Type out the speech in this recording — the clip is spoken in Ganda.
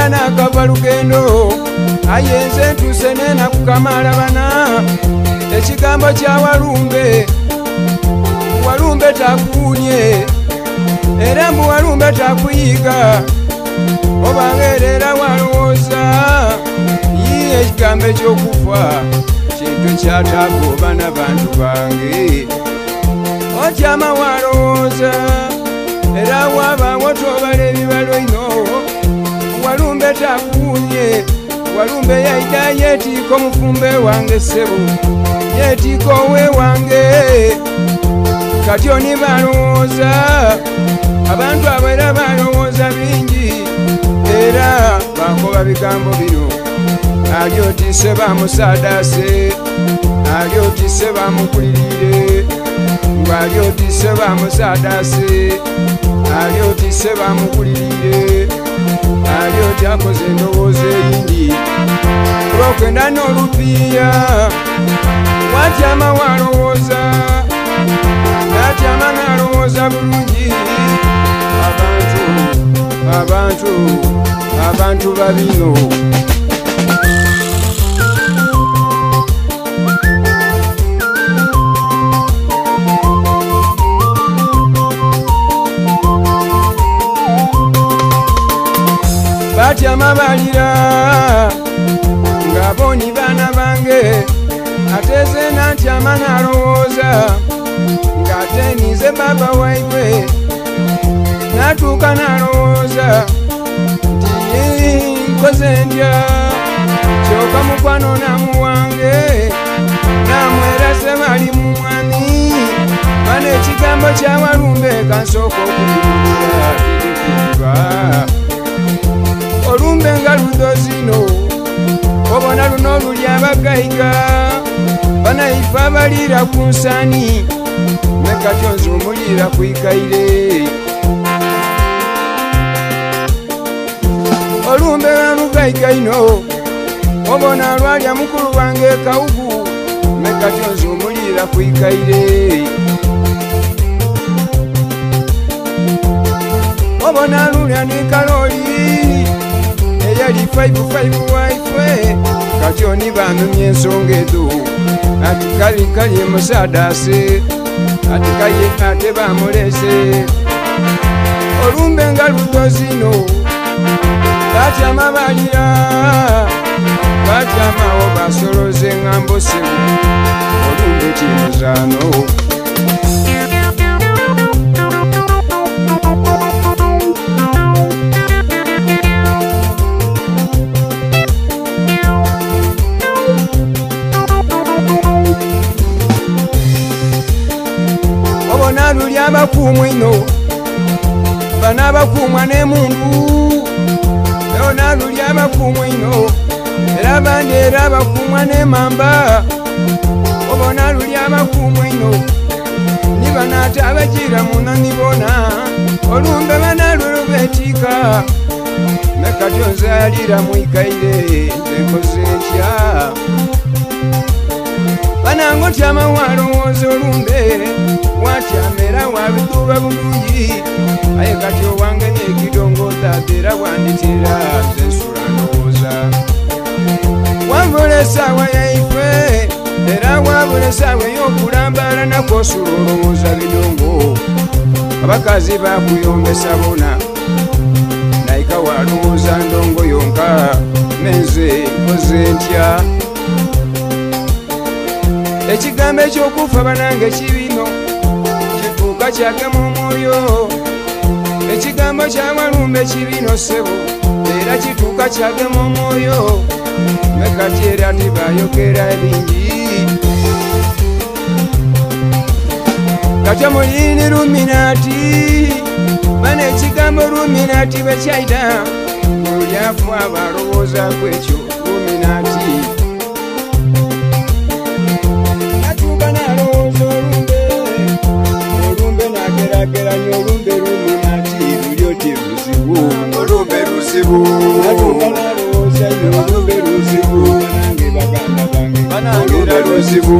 omwana akava lugendo ayenze ntuse nena kukamala bana ekigambo kya Walumbe Walumbe takuunye era mbu Walumbe takuyiga obangerera walowooza yiye ekigambo ekyokufa kintu kyatagoba n'abantu bange otyama walowooza era wabawo tobala ebibalo ino Walumbe takuunye Walumbe yaida yetiiko mufumbe wange ssebo yetiiko owe wange kati oni balowooza abantu abo era balowooza bingi era bakoba bigambo bino ali otise bamusaadase ali otise bamukulirire ng'ali otise bamusaadase ali otise bamukulirire ali oti akoze endowooza eyindi olwokenda n'olupiiya watyama walowooza natyama n'alowooza bulungi abantu babino batyama balira ng'aboni baana bange ateze natyama n'alowooza ng'ate nize baba waiwe natuuka n'alowooza nti nkoze ndya kyoka mukwano namuwange namwerase bali mu mwami bana ekigambo kya Walumbe kansooka okuliwulira kirikuba Olumbe nga ludo zino obona luno luli abagayiga banaife abalira ku nsani nekati onzi omulira kwikaire Olumbe lwalugayiga ino obona lwalya mukulu wange kawugu nekati onzi omulira kwikaire obona lulya ni kaloli eyali 55 waife kati oni banumye ensonga ezo ati kali musaadase ati kaye ate bamulese Olumbe nga ludo zino batyama balira batyamawo basoloze ŋŋambo sebu Olumbe kimuzaano obona luli abakuumwa ino bana abakuumwa n'emundu bona luli abakuumwa ino era abandi era abakuumwa n'emamba obona luli abakuumwa ino ni bana ate abagira munani bona Olumbe bana lwelo beetiika nekati onze alira mwikaire nze nkoze ntya banango tyama walowooza Olumbe watyamera wabituuba bulungi aye kati owange n'ekidongooza era wanditira nze nsula ndowooza wabula essaawa yaife era wabula essaawa ey'okulambala nakosula olowooza bidongo abakazi bakuyombesa bona naika walowooza ndongo yonka menze nkoze ntya ekigambo ekyokufa banange kibino kituuka kyagema omwoyo ekigambo kya Walumbe kibino ssebo era kituuka kyagema omwoyo mekati era tibayogera bingi kati omulini Luminati bana ekigambo Luminati bwe kyayita olyafu abalowooza kwekyo Luminati natuuka n'alowooza Olumbe n'agerageranya Olumbe Luminati lulyoti luzibu Olumbe luzibu natuuka n'alowooza Olumbe luzibu banange baganda bange banange luzibu